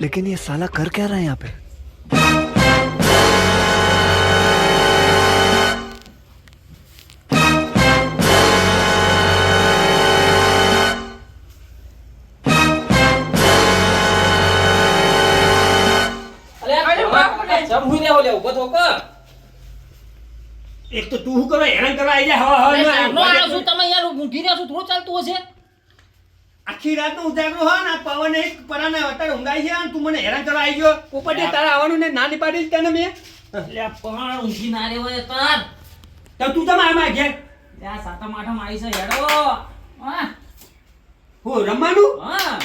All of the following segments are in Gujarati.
लेकिन ये साला कर क्या रहा है यहाँ पे? એક તો તું શું કરો હેરાન કરવા આવી જાય હવા નો આવ્યો છું તમે યાર ઊંઘી રહ્યા છો થોડું ચાલતું હશે આખી રાત નો ઉજાગરો હોય ને પવન એક પરાને અત્યારે ઊંઘાઈ છે અને તું મને હેરાન કરવા આવી ગયો પોપટે તારા આવવાનું ને ના ની પાડી તને મેં એટલે પણ ઊંઘી ના રેવાય તાર તો તું તમે આમાં ઘેર ત્યાં સાતમ આઠમ આવી છે હેડો હા હું રમવાનું હા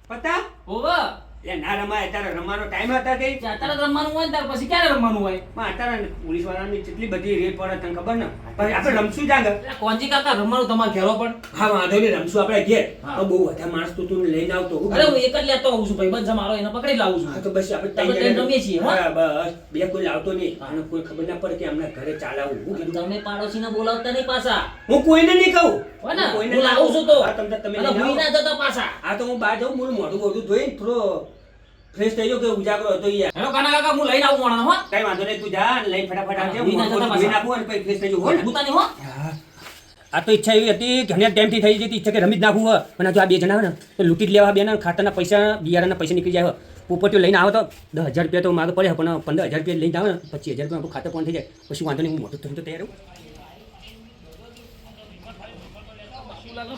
પતા ઓવે એ ના રમાય અત્યારે રમવાનો ટાઈમ હતા તે અત્યારે રમવાનું હોય ને ત્યાર પછી ક્યારે રમવાનું હોય માં અત્યારે પોલીસ વાળાની કેટલી બધી રેડ પડે તને ખબર ને પછી આપણે રમશું જાંગ એટલે કોંજી કાકા રમવાનું તમારે ઘેરો પણ હા વાંધો નહીં રમશું આપણે ઘેર હા. તો બહુ વધારે માણસ તું લઈને આવતો અરે હું એક જ લેતો આવું છું ભાઈબંધ છે મારો એને પકડી લાવું છું હા તો બસ આપણે આપણે ત્રણ રમીએ છીએ, હો? હા બસ બે કોઈ લાવતો નહીં અને કોઈ ખબર ના પડે કે હમણાં ઘરે ચાલાવું હું કીધું તમે પાડોશીને બોલાવતા નહીં પાછા હું કોઈને નહીં કહું હો ને? હું કોઈને હું ના લાવું કહું. છું તો હા, તમે અને લઈને ભૂલી ના આવો. જતા પાછા હા તો હું બહાર જાઉં મોડું મોઢું ધોઈને થોડો ફ્રેશ થઈ જાઉં કે ઉજાગરો હતો યાર હેલો કાના કાકા હું લઈને આવું મોણા હો કઈ વાંધો નહીં તું જા અને લઈને ફટાફટ આવજે ભૂલી ના હું જતા ધોઈ પાછા. નાખું અને પછી ફ્રેશ થઈ જાઉં હો ને ભૂતાની હો આ તો ઈચ્છા એવી હતી કે ઘણી ટાઈમથી થઈ જતી ઈચ્છા કે રમી જ નાખવું હોય પણ આ જો આ બે જણા હોય ને તો લૂંટી જ લેવા બે ને ખાતાના પૈસા બિયારાના પૈસા નીકળી જાય પોપટીઓ લઈને આવો તો 10,000 રૂપિયા તો માગે પડે પણ 15,000 રૂપિયા લઈને આવે ને 25,000 રૂપિયા આપણું ખાતે પણ થઈ જાય પછી વાંધો નહીં હું મોટું થઈને તો તૈયાર રહું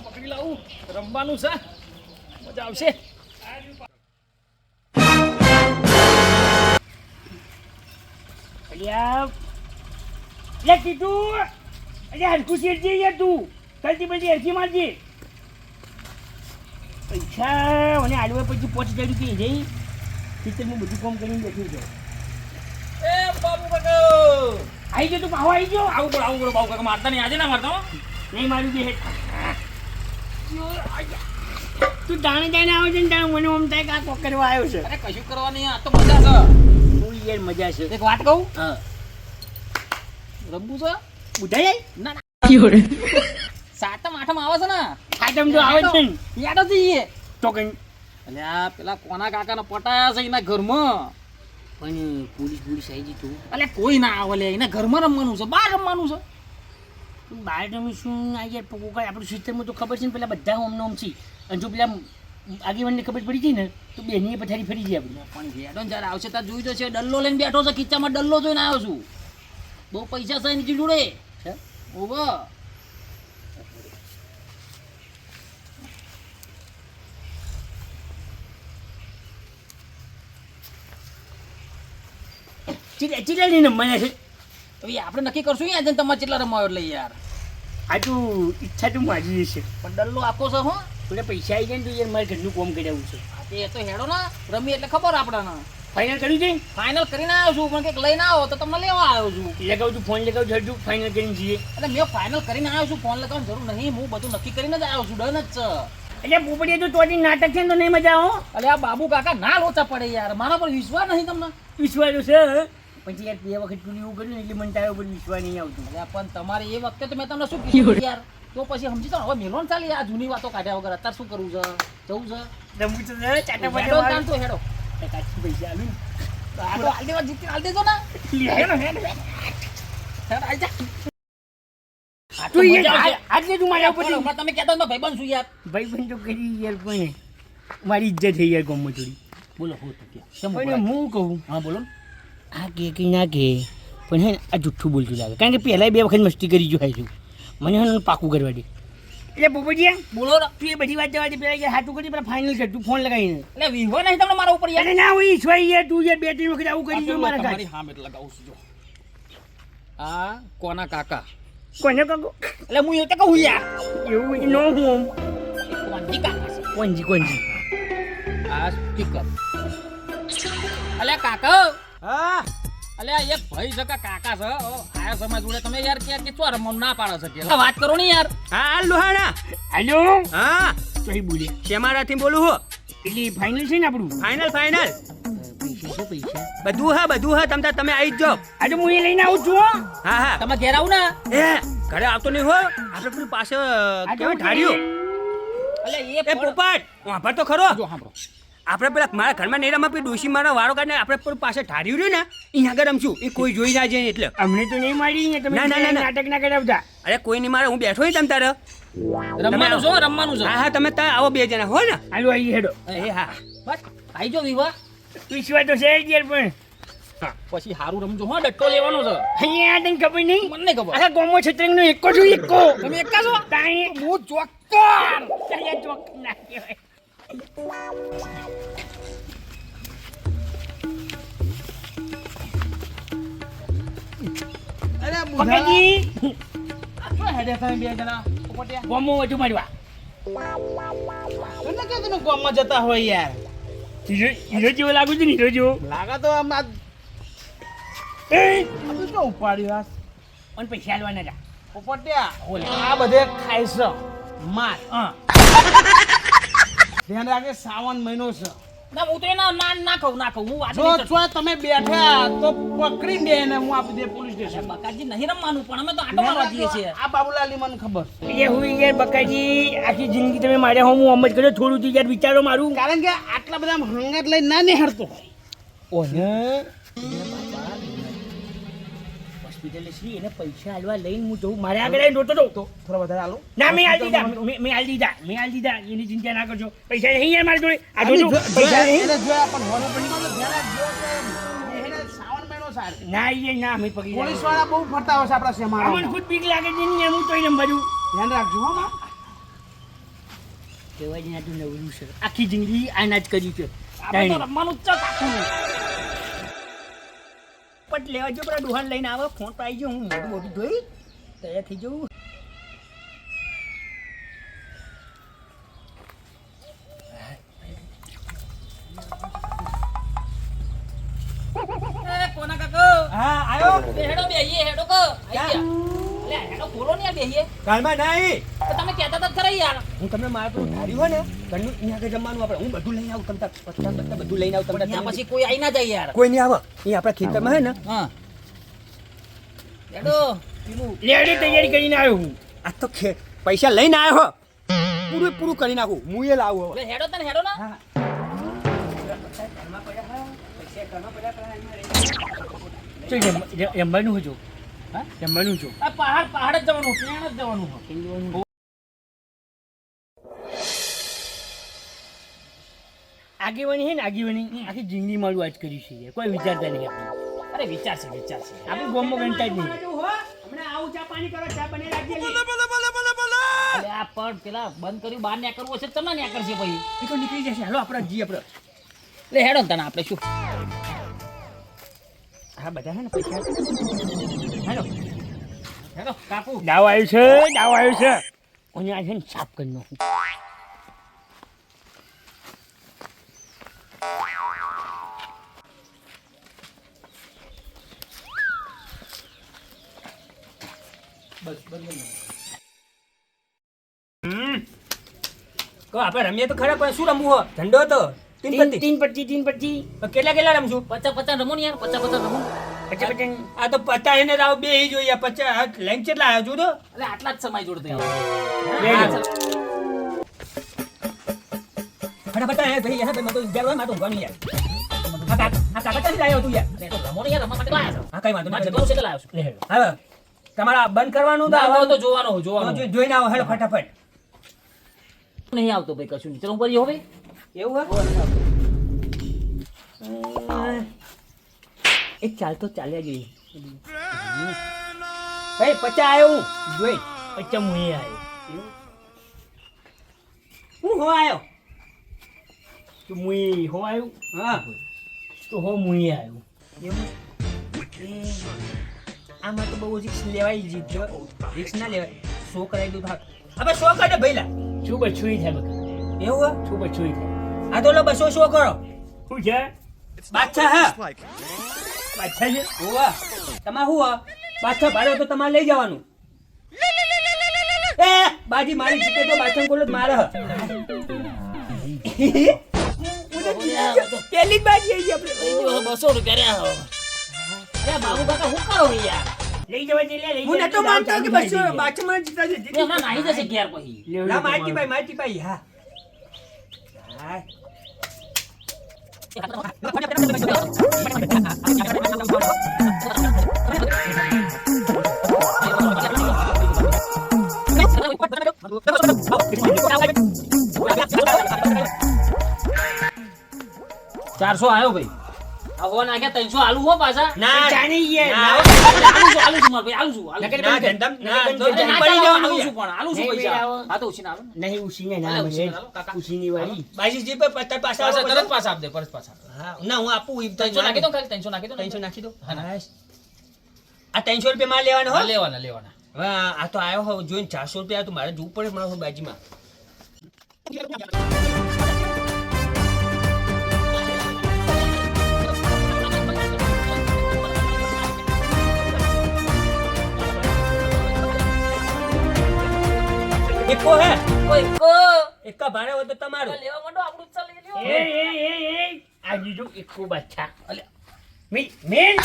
પકડી લાવું રમવાનું છે મજા આવશે લે કીધું અરે હરખું શેરજે યાર તું કરતી પછી હરખી મારજે પૈસા મને આડવા પછી 5,000 રૂપિયા જઈ પિક્ચરમાં બધું કામ કરીને બેઠું છે એ બાબુ કાકા આવી ગયો તું પાહો આવી ગયો આવું પડે બાબુ કાકા મારતા નહીં આજે ના મારતા હો નહીં મારું બે તું જાણે જાણે આવે છે ને તાણે મને આમ થાય કે આ કોક કરવા આવ્યો છે અરે કશું કરવા નહીં આ તો મજા છે ફૂલ યાર મજા છે એક વાત કહું હા રમવું છે બુધા જાય ના ના સાતમ આઠમ આવે છે ને આટમ જો આવે છે ને યાદ જ જઈએ તો કઈ એટલે આ પેલા કોના કાકાને પટાયા છે એના ઘરમાં પણ પોલીસ પોલીસ આવી ગઈ તું એટલે કોઈ ના આવે લે એના ઘરમાં રમવાનું છે બહાર રમવાનું છે બહાર તમે શું આ યાર પોકો આપણું સિસ્ટમમાં તો ખબર છે ને પેલા બધા ઓમ નોમ છે અને જો પેલા આગેવાનને ખબર પડી ગઈ ને તો બેની પથારી ફરી જાય આપણે પણ ભેડો ને જ્યારે આવશે ત્યારે જોઈ જશે ડલ્લો લઈને બેઠો છે ખીચામાં ડલ્લો જોઈને આવ્યો છું બહુ પૈસા છે એની જોડે ઓવો ચીલા નહીં રમવાના છે તો એ આપણે નક્કી કરશું યાર તમારે કેટલા રમાયો એટલે યાર આ તો ઈચ્છા તો મારી છે પણ ડલ્લો આપો છે હો થોડા પૈસા આવી જાય ને તો યાર મારે ઘરનું કામ કરાવવું છે આ તે તો હેડો ને રમી એટલે ખબર આપણને ફાઇનલ કર્યું છે ફાઇનલ કરીને આવ્યો છું પણ કંઈક લઈને આવો તો તમને લેવા આવ્યો છું લગાવું છું ફોન લગાવું છું હજુ ફાઇનલ કરીને જઈએ એટલે મેં ફાઇનલ કરીને આવ્યો છું ફોન લગાવવાની જરૂર નહીં હું બધું નક્કી કરીને જ આવ્યો છું ડન જ છે એટલે પોપડીએ તો તોડી નાટક છે ને તો નહીં મજા આવો અરે આ બાબુ કાકા ના લોચા પડે યાર મારા પર વિશ્વાસ નહીં તમને વિશ્વાસ છે પછી યાર બે વખત તું એવું કર્યું ને એટલે મને તારા ઉપર વિશ્વાસ નહીં આવતું અરે પણ તમારે એ વખતે તો મેં તમને શું કીધું યાર તો પછી સમજી જાઓ હવે મેલોન ચાલી આ જૂની વાતો કાઢ્યા વગર અત્યારે શું કરવું છે જવું છે રમવું તો છે ચાટા હેડો પાટા તાન તો હેડો કાચી પૈસા આલું તો આ તો હાલ દેવા જીતી હાલ દેજો ને હેડો હેડો હેડ આઈ જા આ તો તું મજા યાર આવશે. આજે તું મારા ઉપર હમણાં તમે કહેતા હતા ભાઈબંધ છું યાર ભાઈ બંધ તો કરી યાર પણ મારી ઇજ્જત થઈ યાર ગામમાં થોડી બોલો હું તો ક્યાં કેમ પણ ઉભા? હું કહું હા બોલો ને. આ કે ના કે પણ હે ને આ જુઠ્ઠું બોલતું લાગે કારણ કે પહેલાં બે વખત મસ્તી કરી જો છું મને હે ને પાકું કરવા દે એટલે પોપટીએ બોલો ને. તું એ બધી વાત જવા દે પેલા યાર હાથું કરી પેલા ફાઇનલ કર તું ફોન લગાવીને એટલે વિહો નહીં તમને મારા ઉપર યાર અરે ના હોય ઈશ્વર યાર તું યાર બે ત્રણ વખત આવું કરી જો મારા તમારી ઘરે સામે લગાવું છું જો આ કોના કાકા કોને કાકો એટલે હું એવું તો કહું યાર એવું નો હું કોંજી કાકા છે કોંજી કોંજી આ સ્પીકર અલ્યા કાકા હા અલ્યા એક ભાઈ છે કે કાકા છે આયા સમાજ જોડે તમે યાર કે ચો રમવાનું ના પાડો છે કે વાત કરો ને યાર હા લુહાણા હેલો હા કઈ બોલે શેમારાથી બોલું હું એટલે ફાઇનલ છે ને આપણું ફાઇનલ પૈસા છે પૈસા બધું હા તમે આવી જ જાઓ આ તો હું એ લઈને આવું છું હો. હા હા તમે ઘેર આવું ને એ ઘરે આવતો નહીં હો આપણે પેલું પાસે આ કેવું તો ઢાળ્યું એટલે એ પોપટ વાપર તો ખરો જો સાંભળો આપણે પેલા મારા ઘરમાં નહીં રમવા પેલી ડોશી મારા વારો કાઢને આપણે પેલું પાસે ઠાર્યું રહ્યું ને અહીંયા આગળ રમશું એ કોઈ જોઈ ના જાય એટલે અમને તો નહીં મારી ને તમે ના, ના, ના, ના. નાટક ના કરાવતા. અરે કોઈ નહીં મારે હું બેઠો હોય તમ તારે રમવાનું છે રમવાનું છે હા હા તમે ત્યાં આવો 2 જણા હો ને હાલો આવી હેડો. એ હા બસ આઈ જો વિવાહ વિશ્વાસ તો છે જ યાર પણ પછી હારું રમજો હો ડટ્ટો લેવાનો છે અહીંયા તને ખબર નહીં મને નહીં ખબર આખા ગામમાં છત્રંગનો એકો છું એકો. તમે એકા છો તાણી હું ચોક્કર ચાલ્યા ચોક ના કહેવાય. પકડજી. શું હેડે તમે 2 જણા પોપટિયા ગામમાં વધુ મારવા. તમને કે તમે ગામમાં જતા હોય યાર હીરો જેવો લાગુ છે ને હીરો જેવો. લાગે તો આમ આ એ બધું શું ઉપાડ્યું આ અને પૈસા આલવાના હતા. પોપટિયા ઓલે આ બધે ખાય છે માર હા ધ્યાન રાખે શ્રાવણ મહિનો છે ના હું તો એના ના ખાઉં હું વાત જો નહીં કરતો. છો તમે બેઠા તો પકડી દે ને હું આપી દે પોલીસ સ્ટેશન બકાજી નહીં રમવાનું પણ અમે તો આટો મારવા જઈએ છીએ આ બાબુલાલની મને ખબર એ હું યાર બકાજી આખી જિંદગી તમે માર્યા હો હું આમ જ કર્યો થોડું થી યાર વિચારો મારું. કારણ કે આટલા બધા હંગાત લઈને ના નિહાળતો ઓને હોસ્પિટલ છે એને પૈસા આલવા લઈને હું જઉં મારે આગળ આવીને રોતો હતો. તો થોડા વધારે આલો ના મેં આલી દીધા એની ચિંતા ના કરજો. પૈસા નહીં યાર મારી જોડે આ જોજો પૈસા નહીં. એને જોયા પણ હોનો પણ નીકળો ધ્યાન રાખજો કે એને શ્રાવણ મહિનો સાર ના યાર ના અમે પકડી પોલીસ વાળા બહુ ફરતા હોય છે આપણા અમને શહેરમાં ખુદ બીક લાગે છે ને હું તોય નંબરું ધ્યાન રાખજો હો માં કહેવાય છે ને આ તો નવરું છે આખી જિંદગી આના જ કર્યું છે. આપણે તો રમવાનું જ છે કાકુનું. પટ લેવા જો પેલા ડોહાન લઈને આવે ફોન પર આવી ગયો હું મોટું મોટું જોઈ તૈયાર થઈ જવું. એ કોના કાકો હા આવ્યો બે હેડો બેહીએ હેડો કો આઈ ગયા લે હેડો ખોલો ને આ બેહીએ કાલમાં નહીં તો તમે કહેતા હતા ખરા યાર હું તમને મારા પેલું ધાર્યું હોય ને ઘરનું અહીંયા આગળ જમવાનું આપણે હું બધું લઈને આવું તમતા બધા બધું લઈને આવું પણ ત્યાં તમને પછી કોઈ આઈ ના જાય યાર કોઈ નહીં આવે એ આપણા ખેતરમાં હે ને હા હેડો પેલું લેડી તૈયારી કરીને આવ્યો હું. આ તો પૈસા લઈને આવ્યો હો પૂરું કરી નાખું હું એ લાવું હવે લે હેડો તને હેડો ના હા. તો જમવાનું હોય જો હા જમવાનું છું. આ પહાડ જ જવાનું પ્લેન જ જવાનું હોય. આગેવાની છે ને આગેવાની આખી જિંદગી મારું આજ કર્યું છે યાર. કોઈ વિચારતા નહીં આપણે અરે વિચારશે આપણે ગોમમાં ગણતા જ નહીં. હમણાં આવું ચા પાણી કરો ચા પાણી રાખજે અરે આ પણ પેલા બંધ કર્યું બહાર ને કરવું હશે તમને ને કરશે પછી એ તો નીકળી જશે હાલો આપણે જી આપણે લે હેડો ને તને આપણે શું હા બધા હે ને પૈસા હાલો હેડો કાકુ દાવ આવ્યું છે અને આ છે ને સાફ કરી નાખું. કહો આપણે રમીએ તો ખરા પણ શું રમવું હો ઝંડો હતો તીન પત્તી તીન પટ્ટી કેટલા રમશું 50 રમો ને યાર 50 રમો પછી આ તો પતા એને રાવ બે ઈ જોઈએ 50 લાઈન કેટલા આવ્યો જો તો એટલે આટલા જ સમય જોડતો ફટાફટ આય ભાઈ યાર ભાઈ મતો ઇજાર હોય માતો ઊંઘવાનું યાર આ કાકા ક્યાંથી લાવ્યો તું યાર રમો ને યાર રમવા માટે લાયા છો હા કઈ વાંધો મારે નહીં જતો છે લાયો છું હવે તમારા બંધ કરવાનું તો ના તો જોવાનો જોઈને આવો હેડો ફટાફટ નહીં આવતો ભાઈ કશું નહીં ચલો ઉપર જો ભાઈ એવું હે એક ચાલ તો ચાલ્યા જોઈએ ભાઈ 50 આવ્યો હું જોઈ પછી હું એ આવ્યો હું હો આવ્યો તો હું એ હો આવ્યું હા તો હો હું એ આવ્યો. આમાં તો બહુ રિક્સ લેવાય જીત રિક્સ ના લેવાય 100 કરાવી દઉં તો હવે 100 કાઢે ભઈલા શું બચ્ચું થાય બકા એવું હે શું બચ્ચું થાય આ તો લો 200 100 કરો શું છે બાદશાહ હા પાછા છે ઓવા તમાર હું હા બાદશાહ ભાડો તો તમારે લઈ જવાનું એ બાજી મારી જીતે તો બાદશાહ કોલ જ મારે પેલી જ બાજી આવી આપણે 200 રૂપિયા રહ્યા એ બાબુ કાકા હું કરો યાર લઈ જવા દે લે હું નતો માનતો કે બાદશાહ મને જીતા છે એ હમણાં નાહી જશે ઘેર પછી ના માટી ભાઈ હા હા ચારસો આવ્યો ભાઈ આવો નાખ્યા 300 આલુ હો પાછા ના જાણી ગયા ના, આલુ છું માર ભાઈ આલુ છું ના, ધંધમ, ના, જો અરે ના પડી ચાલો, જાઓ, આલુ છું પણ આલુ છું નહીં, પૈસા આવો. હા તો ઉછીને આવે ને. નહીં ઉસીને ના અલે, મળે ઉછીને આલો, કાકા. ઉસીની વાળી બાજીજી પર પત્તા પાછા પાછા આવો તરત પછી. પાછા આપ દે પરત પાછા હા, ના હું આપું ઈ 300 નાખી દો ખાલી 300 નાખી દો 300 નાખી દો હા, ના. બસ. આ 300 રૂપિયા માલ લેવાનો હો હા, લેવાના લેવાના હવે આ તો આવ્યો હો જોઈને 400 રૂપિયા તો મારે જોવું પડે મારા બાજીમાં એકો હે કોઈ કો એકા ભાડે હોય તો તમારું લેવા માંડો આપણું ચાલ લઈ લ્યો એ આ જીજો એકકો બાદશાહ અલે મેન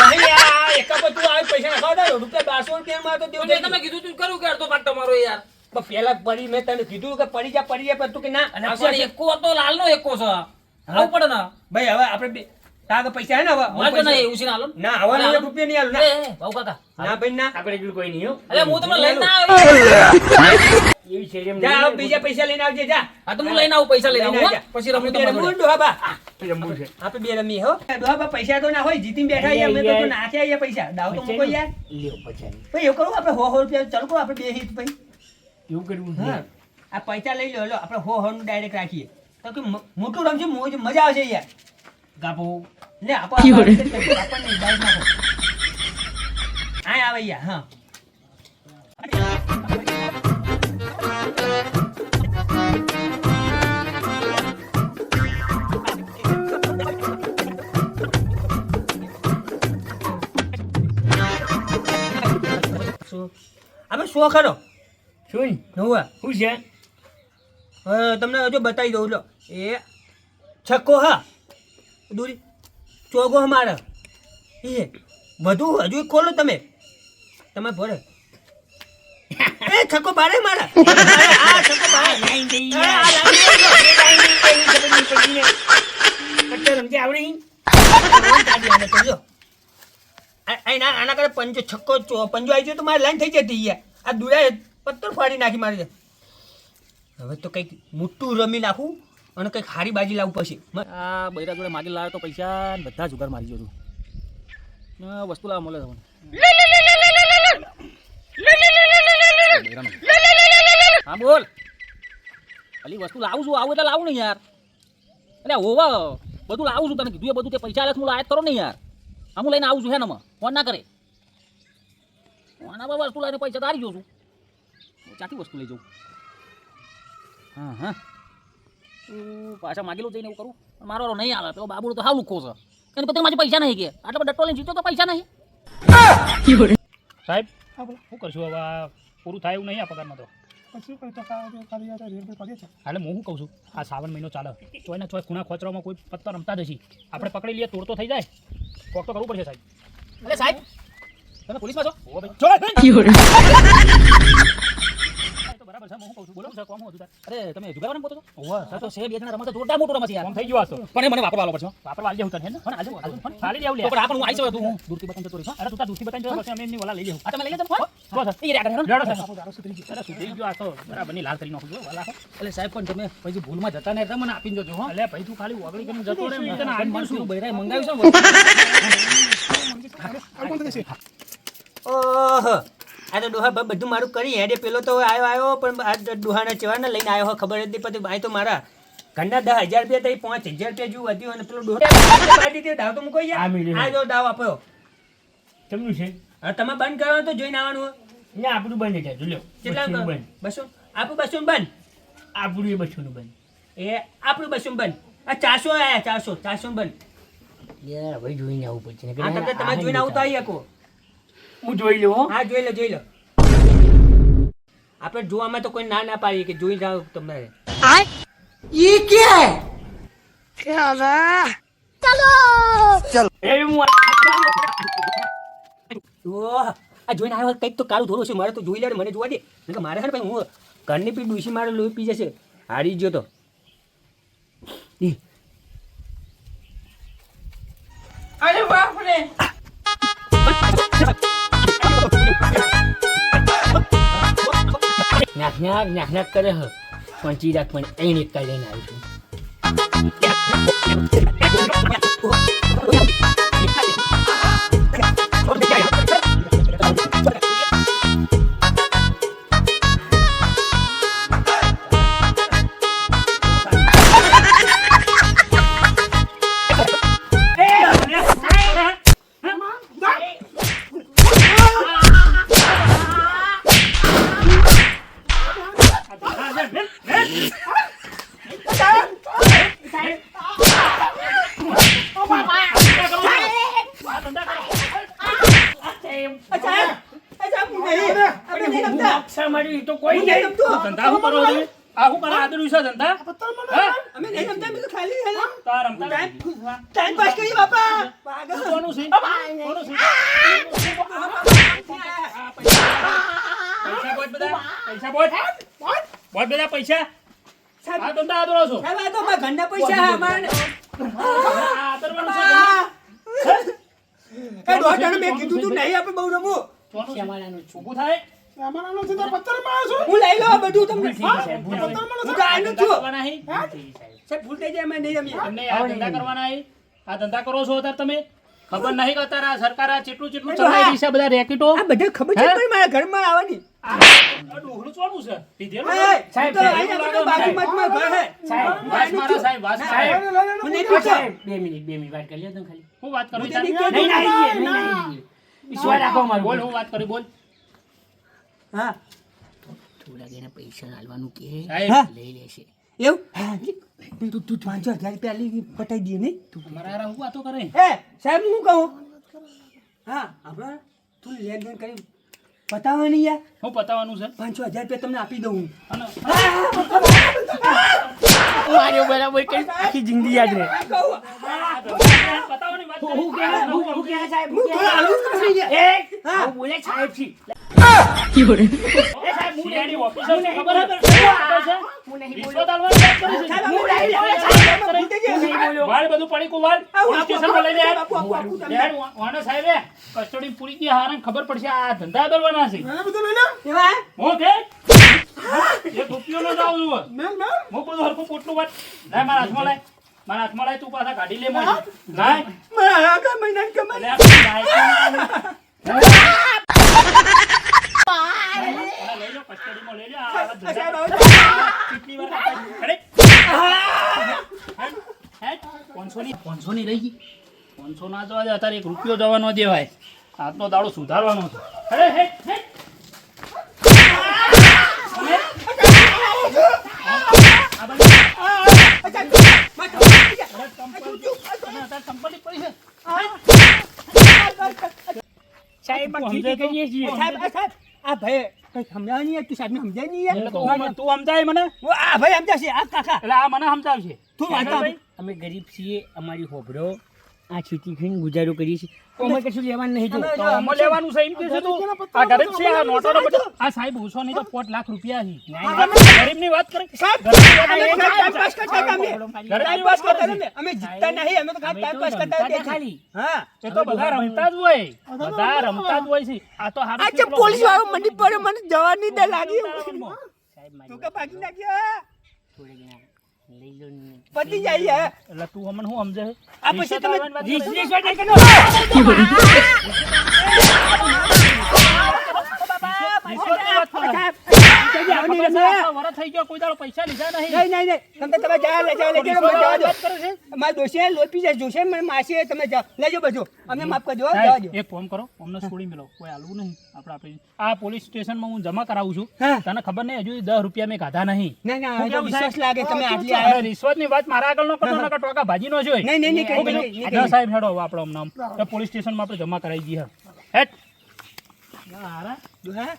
કહી આ એકા પર તું આવે પૈસા નાખવા દે રૂપિયા 1200 રૂપિયામાં તો દેવું પણ તમે કીધું તું કરું કે અડધો ભાગ તમારો યાર પણ પેલા પડી મેં તને કીધું કે પડી જા પણ તું કે ના અને આવશે પણ એકો હતો લાલનો એકો છે આવું પડે ને ભાઈ હવે આપણે તારા પૈસા હે ને હવે મારે તો નહીં ઉછીને આલો ને. ના હવે આલો. રૂપિયા નહીં આલું એ, ના એ, ભાઉ કાકા ના ભાઈ ના આપણે એટલું કોઈ નહીં હો અલે હું તમને લઈને ના આવી એવી છે એમ જા હવે બીજા પૈસા લઈને આવજે જા હા તો હું લઈને આવું પૈસા લઈને આવું લઈને હો. પછી રમું બે તમારા રમવું જોડે. ડોહાબા રમવું છે આપણે બે રમી હો ડોહાબા પૈસા તો ના હોય જીતીને બેઠા નહીં, અમે તો યાર. તું નાખ્યા અહીંયા પૈસા દાવ તો મૂકો યાર લ્યો પછી ભાઈ એવું કરું આપણે 100 રૂપિયા ચાલુ કરો આપણે બે હિત ભાઈ એવું કરવું હા આ પૈસા લઈ લો લો આપણે 100 નું ડાયરેક્ટ રાખીએ તો કે મોટું રમશું મજા આવશે યાર ગાપો લે આપણને બાઈક નાખો આ આવે યાર હા આપણે શો ખરો સુન નવા શું છે તમને હજુ બતાવી દઉં લો એ છક્કો હા દૂરી ચોગો મારે એ બધું હજુ ખોલો તમે ભરે એ છક્કો બારે મારા આ છક્કો બારે લાઈન દઈ આ લાઈન રમતી આવડી આના કરે પંજો છક્કો પંજો આવી ગયો તો મારે લાઈન થઈ જતી યાર આ દુરાએ પત્તર ફાડી નાખી મારી હવે તો કંઈક મોટું રમી નાખું અને કંઈક હારી બાજી લાવવું પડશે આ બૈરા જોડે માગી લાવ્યો તો પૈસા ને બધા જુગાર મારી ગયો છું વસ્તુ લાવવા મળે તમને બૈરાનો. હા બોલ અલી વસ્તુ લાવું છું આવું એટલે લાવું ને યાર અરે હોવા બધું લાવું છું તને કીધું એ બધું તે પૈસા આલે હું લાયત કરો ને યાર હા હું લઈને આવું છું હે ને ફોન ના કરે આના પર વસ્તુ લાવીને પૈસા તારી ગયો છું ક્યાંથી વસ્તુ લઈ જાઉં હા હા પાછા માગેલું જઈને એવું કરું મારો નહીં આવે પેલો બાબુ તો હાવ લુખો છે એને પછી મારી પૈસા નહીં કે આટલા બધા ડટ્ટો લઈને જીતો તો પૈસા નહીં સાહેબ શું કરશું હવે આ પૂરું થાય એવું નહીં આ પગારમાં તો હાલે હું શું કહું છું આ શ્રાવણ મહિનો ચાલે ચોય ને ચોય ખૂણા ખોચરામાં કોઈ પત્તા રમતા જ હશે આપણે પકડી લઈએ તોડતો થઈ જાય કોક તો કરવું પડશે સાહેબ અરે સાહેબ તમે પોલીસમાં છો ઓ ભાઈ ચોય તો બરાબર છે હું શું કહું છું બોલો સર કોમ હતું અરે તમે જુગારવાનું બોલો છો ઓવા સર તો શેર બે જણા રમત જોરદાર મોટું રમત છે યાર કોમ થઈ ગયો આ તો પણ એ મને વાપરવા પડશે વાપરવા આલી જવું તને હે ને આજે ફોન ખાલી લેવું લે તો પણ આ પણ હું આવી છું તું દૂરથી બતાન જતો રહીશ અરે તું તાર દૂધથી બતાવી પછી અમે એમની ઓલા લઈ લેવું આ તમે લઈ લેજો ફોન જો સર એ આગળ હેરો લેડો સર અરે સુધરી ગયો આ તો બરાબર ની લાલ કરી નાખું જો વાલા એટલે સાહેબ પણ તમે પછી ભૂલમાં જતા ને એટલે મને આપીને જજો હો અલે ભાઈ તું ખાલી ઓગળી કરીને જતો રે મેં તને આ આલી મન શું શું બૈરાએ મંગાવ્યું છે ઓહો આ તો ડોહા બધું મારું કરી હેડે પેલો તો આવ્યો પણ આ ડોહાના ચેવાના લઈને આવ્યો હો ખબર હતી પછી ભાઈ તો મારા ઘરના 10,000 રૂપિયા થઈ 5,000 રૂપિયા જેવું વધ્યું અને પેલો ડોહા પાડી દીધો દાવ તો મૂકો આ યાર મિલી. આ જો દાવ આપ્યો કેમનું છે હવે તમે બંધ કરવાનું તો જોઈને આવવાનું હોય ના આપણું બંધ થાય જો લ્યો કેટલા બસનું બંધ બસો આપણું બસો બંધ આપણું એ બસનું બંધ એ આપણું બસો બંધ આ 400 આયા 400 બંધ યાર ભાઈ જોઈને આવવું પડશે હા તમે તમારે જોઈને આવું તો આવી શકો હું જોઈ લઉં હો હા જોઈ લો આપણે જોવામાં તો કોઈ ના પાડીએ કે જોઈ જાઓ તમારે એ હું ઓહ, આ જોઈને આવ્યો કંઈક તો કાળું થોડું છે મારે તો જોઈ લે મને જોવા દે નકર મારે છે ને ભાઈ હું ઘરની પી ડૂસી મારે લોહી પી જશે હારી ગયો તો અરે બાપ રે નાખ કરે હ પણ ચીરાક પણ એને એક કાઢી લઈને આવી છું ધંધા શું કરો તમે? આ શું કરે આદરું છે ધંધા? હા? અમે નહીં રમતા અમે તો ખાલી હેલા તાર રમતા નથી. ટાઈમ પાસ કરી બાપા કોનું છે? કોનું છે? પૈસા બોલ બધા. પૈસા બોલ. બોલ બધા પૈસા. આ ધંધા આદરો છો. સાહેબ આ તો મારા ઘરના પૈસા અમારે આ આદરવાનું છે. એ દોઢ મેં કીધું તું નહીં આપણે બહુ રમવું કોનું છે? શ્યામાળાનું છું. ઊભું થાય. હું લઈ લઉં બધું તમને ભૂલ થઈ ગઈ સાહેબ, ભૂલ થઈ ગઈ. હું તો આનું છું કરવાના હી? સાહેબ ભૂલ થઈ જાય અમે નહીં રમીએ તમને આ ધંધા કરવાના હી? આ ધંધા કરો છો અત્યારે તમે? ખબર નહીં કે અત્યારે આ સરકાર આ ચેટલું ચલાવી રહી છે બધા રેકેટો? આ બધા ખબર છે હે? પણ મારા ઘરમાં આવવાની આ ડોહલું ચોનું છે? લીધેલું એ, છે? સાહેબ તો અહીંયા બધું બાજુમાં જ મારું ઘર હે સાહેબ, વાસ મારા સાહેબ, વાસ મારા. હું નહીં પૂછો સાહેબ, 2 મિનિટ વાત કરી લો તમે ખાલી. હું વાત કરું હું તારી? તો નહીં, નહીં. વિશ્વાસ રાખો અમારું. બોલ હું વાત કરી બોલ. હા થોડા ઘણા પૈસા આલવાનું કે સાહેબ, લઈ લેશે. એવું તું 5,000 રૂપિયા લઈ પટાઈ દઈએ નહીં અમારા હારા હું વાતો કરે? એ સાહેબ હું કહું હા આપણે તું લેનદેન કરી પતાવવાની યાર હું પતાવવાનું છે? 5,000 રૂપિયા તમને આપી દઉં હું અને માર્યો બરાબર કઈ આખી જિંદગી યાદ રહે. પતાવવાની વાત હું કરી. કહે સાહેબ, હું થોડા હાલું જ કરી યાર. એ હા. હું બોલે સાહેબ છી. સીઆઈડી ઓફિસર ને ખબર હતી? હું નહીં રિશ્વત આલવાની વાત કરી છે. સાહેબ, હું નહીં બોલ્યો, સાહેબ, સાહેબ. ભૂલ થઈ ગઈ. હું નહીં બોલ્યો. વાળ બધું પડી કુ વાળ. પોલીસ સ્ટેશનમાં લઈ લે. આપો, આપો, આપો, તમે. લેડ વાંડો સાહેબે કસ્ટડી પૂરી કી હારાને ખબર પડશે આ ધંધા દરવાના છે. એવા હું કે એક રૂપિયો નો જાવ છું. હું બધું હરખું પોટલું વાત લાય મારા હાથમાં લાય. મારા હાથમાં લાય તું પાછા ગાડી લે મોય. લાય. મારા આગળ મહિનાની કમાઈ. લે, લાય. લઈ લો કસ્ટડીમાં લઈ લો. આ ધંધા સાહેબ, આવો. કેટલી વાર અરે હેડ 500 ની રહી ગઈ. 500 ના જવા દે અત્યારે 1 રૂપિયો જવા ન દેવાય. આજનો દાડો સુધારવાનો છે. અરે હેડ હેડ કંપની પડી છે. સાહેબ આ ખેતી કરીએ છીએ. સાહેબ, આ ભાઈ કઈ સમજાવ નહીં તું સાહેબ સમજાય નહીં યાર એટલે તું સમજાય મને આ ભાઈ સમજાશે આ કાકા એટલે આ મને સમજાવશે. તું વાંચો. અમે ગરીબ છીએ, અમારી હોભરો આ ખેતી ખાઈને ગુજારો કરીએ છીએ. અમે કશું લેવાનું નહીં જો. તો આમાં લેવાનું છે એમ કે છે તું આ ગરીબ છે આ નોટોનો બધો આ સાહેબ ઓછો નહીં તો 5 લાખ રૂપિયા છે. ગરીબની વાત કરે સાહેબ, ગરીબની વાત અમે કરે. ટાઈમ પાસ કરતા હતા અમે. ટાઈમ પાસ કરતા હતા અમે. અમે જીતતા નહીં અમે તો ખાલી ટાઈમ પાસ કરતા હતા ખાલી. હા એ તો બધા રમતા જ હોય બધા રમતા જ હોય છે. આ તો હારું આજે પોલીસ વાળો મંડી પડે મને જવા નહીં દે લાગી સાહેબ મારી તું કે ભાગી નાખ્યો થોડે ઘણા લઈ લો ને. પતી જાય હે એટલે તું અમને શું સમજે છે? આ પછી તમે રિશ્વત આલવાની વાત કરે છે? રિશ્વત નહીં કરતો. રિશ્વતની વાત કરે છે. આવવાની ખબર છે, રમે. આટલા વરસ થઈ ગયો કોઈ દાડો પૈસા લીધા નહીં. નહીં નહીં નહીં તમે તમે જા લે જા લેજો રિશ્વત મને જવા દો વાત કરે છે? મારા દોશી લોપી જાય જોશે મને માસી તમે જાઓ લેજો બધું અમે માફ કરજો જવા સાહેબ, દો એક ફોન કરો અમને છોડી મેલો કોઈ હાલવું નહીં આપણે આ પોલીસ સ્ટેશનમાં હું જમા કરાવું છું. હા. તને ખબર નહીં હજુ 10 રૂપિયા મેં ખાધા નહીં. ના ના હું હવે તો કેવું વિશ્વાસ સાહેબ? લાગે તમે આટલી અરે આયા રિશ્વતની વાત મારા આગળ ન કરતો નકર ટોકા ભાજી નો જોઈ. નહીં, નહીં, નહીં, હું નહીં, કીધું, નહીં, નહીં, ના નહીં. સાહેબ હેડો હવે આપણો નામ પોલીસ સ્ટેશનમાં આપણે જમા કરાવી દઈએ હેટ હારા હા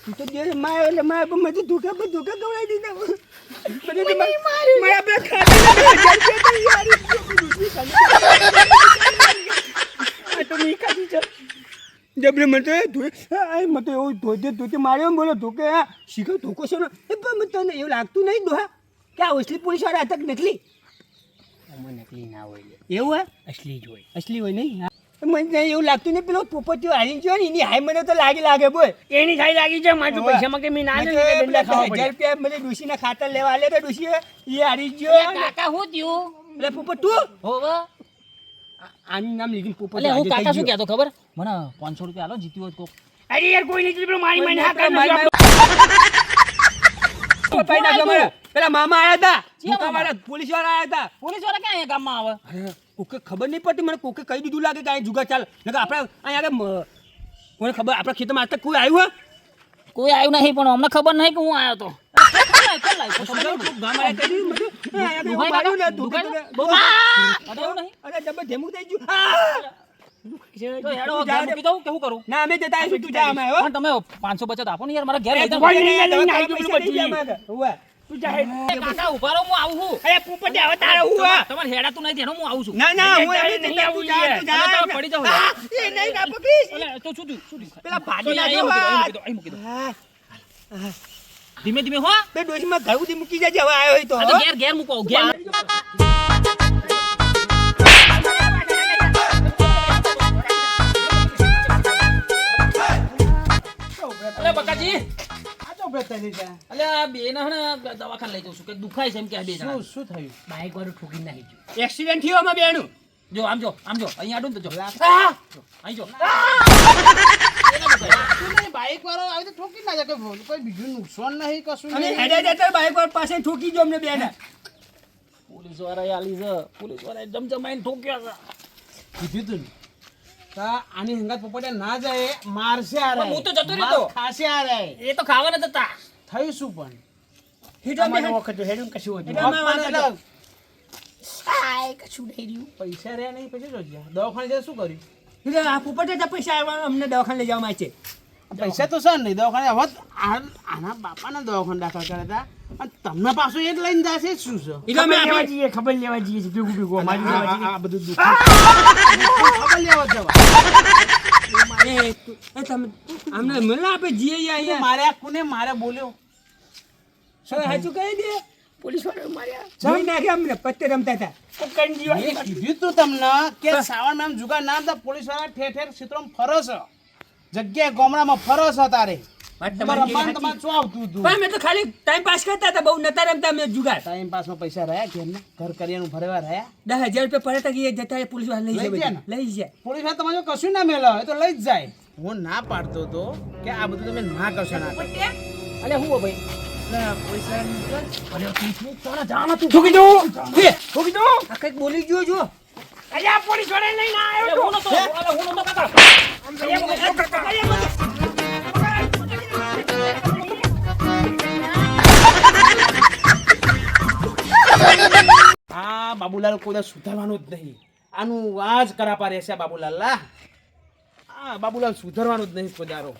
તું તો જે માયો એટલે મારા મને તો ધોકા પર ધોકા ગવડાવી દીધા મને તો મારા બે ખાતા તો નહીં ખાધી છે જબરે મને તો મને તો એવું ધોતે ધોતે માર્યો ને બોલો ધોકે હા શીખો ધોકો છે ને એ પણ મને તને એવું લાગતું નહીં દોહા કે આ અસલી પોલીસ વાળા હતા કે નકલી? આમાં નકલી ના હોય લે. એવું હે? અસલી જ હોય. અસલી હોય નહીં? હા. મને નહીં એવું લાગતું નહીં, પેલો પોપટીઓ હારી ગયો ને એની હાય મને તો લાગે બોલ. એની ખાઈ લાગી છે મારે તો પૈસા માંગે મેં ના મને લીધા, પેલા દંડા ખાવા 1000 પડ્યા. રૂપિયા મને ડોશીના ખાતર લેવા આલે તો ડોશી એ હારી ગયો. કાકા હું થયું એટલે પોપટ તું હોવે આનું નામ લીધું પોપટ. એટલે હું કાકા શું હારી કહેતો ખબર મને 500 રૂપિયા આલો જીત્યું હોત કોક અરે યાર કોઈ નહીં પેલો મારી મારી હાથ ગયો. કાઢી પાઈ નાખ્યો મને. પેલા મામા આયા હતા, ચિયા દુકાનવાળા, પોલીસ વાળા આયા હતા. પોલીસ વાળા ક્યાં અહીંયા ગામમાં આવે અરે, કોકે ખબર નહીં પડતી મને, કોકે કહી દીધું લાગે કે અહીં જુગાર ચાલ. નકર આપણા અહીંયા આગળ કોને ખબર, આપણા ખેતરમાં આજ તક કોઈ આવ્યું હે? કોઈ આવ્યું નહીં પણ અમને ખબર નહીં કે હું આવ્યો તો ગામ વાળાએ કહી દીધું બધું. અહીંયા આગળ એવું માર્યું ને, ધોકે ધોકે. અરે, ડબ્બે ધેમું થઈ ગયું. તો હેડો ઘેર મૂકી દઉં કે શું કરું ના, અમે જતા આવીશું, તું જા અમે, હો. પણ તમે 500 બચત આપો ને યાર મારા ઘેર લઈ જાઓ. કોઈ નહીં લઈને આવી ગયું પૈસા નહીં બધું. જાય અમારે. હોવે. તું જા હેડ. એ કાકા ઉભા રહો હું આવું છું અરે, પોપટ હવે તારે હું હે? તમારે હેડાતું નહીં તેનો હું આવું છું ના, ના, હું નહીં, એમ નહીં જતા, આવું તું જા, જોઈએ. તું જા. અને તમે પડી જાઓ. આ, એ નહીં, ના પકડીશ. એટલે તો શું થયું? પેલા તો ભાગી અહીંયા નાખ્યો અહીં મૂકી દો, અહીં મૂકી દો. હા. ધીમે ધીમે હો બે ડોશીમાં ઘર સુધી મૂકી જજે, હવે આવ્યો હોય તો, આ તો હો. ઘેર ઘેર મૂકો ઘેર અલે બકાજી અલે આ બે ને દવાખાને લઈ જઉં છું કે દુખાય છે એમ કે આ બે જણા શું થયું? બાઈક વાળું ઠોકીને નાખી ગયું. એક્સિડન્ટ થયો આમાં બેનું. જો આમ જો અહીંયા આડું ને તો જો અહીં જો બાઈક વાળો આવી તો ઠોકી ના જાય કોઈ બીજું નુકસાન નહીં કશું અમે નહીં. હેડે જતા બાઈક પર પાસે ઠોકી જો અમને બેને. પોલીસ વાળા આલી છે પોલીસ વાળા જમજમાઈને ઠોક્યા છે કીધું તું ને. તા આની હંગાત પોપટિયા ના જાય મારશે આ પણ હું તો જતો રહ્યો તો. ખાશે આ રે એ તો ખાવાના જ હતા થયું શું પણ હીટો અમે અમારો વખત જો હેડું કશું હતું. હેડો અમે વાંધો નહીં. પૈસા રહ્યા નહીં પછી જોજે દવાખાને જઈને શું કર્યું હીટો આ પોપટે જ પૈસા આવ્યા અમને દવાખાને લઈ જવામાં છે. પૈસા તો સર નહીં દવાખાને હવે આના બાપાના દવાખાને દાખલ કર્યા હતા અને તમને પાછું એ જ લઈને જશે જ શું છે હીટો અમે ખબર લેવા આપણે- જઈએ, ખબર લેવા જઈએ છીએ, ભેગું ભેગું અમારી લેવા જઈએ. આ બધું દુઃખ ખબર લેવા જવા એ તમે અમને મળે આપણે જઈએ અહીંયા. મારે આ કોને મારે બોલ્યો હવે સાચું કહી દે. પોલીસ વાળા માર્યા. જોઈ નાખે અમને પત્તે રમતા હતા. કોકણ જીવા. મેં કીધું તું તમને કે શ્રાવણ મહિનામાં જુગાર ના હતા પોલીસ વાળા ઠેર ઠેર ક્ષેત્રમાં ફરો છે જગ્યાએ ગામડામાં ફરો છે તારે વાત તમારી રમવાનું કેવી તમારે શું આવતું હતું પણ અમે તો ખાલી ટાઈમ પાસ કરતા હતા, બહુ નતા રમતા અમે જુગાર. ટાઈમ પાસમાં પૈસા રહ્યા ઘેરના ઘર કરિયાનું ભરવા રહ્યા 10,000 રૂપિયા પડ્યા હતા કે એ જતા રહ્યા પોલીસ વાળા લઈ લઈ જાય ગયા બધું. લઈ જાય. પોલીસ વાળા તમારે જો કશું ના મેલો એ તો લઈ જ જાય હું ના પાડતો હતો કે આ બધું તમે ના કરશો ના કરશો. અલે હું હો ભાઈ ઠોકી દો. ઠોકી દો. આ કંઈક બોલી ગયો જો. અરે આ પોલીસ વાળા લઈને આવ્યો અલે તો. હું નતો અલે હું નતો કાકા આ બાબુલાલ કોઈ દિવસ સુધારવાનું જ નહીં આનું આજ કરાપા રહેશે આ બાબુલાલ આ બાબુલાલ સુધારવાનું જ નહીં કોઈ દારો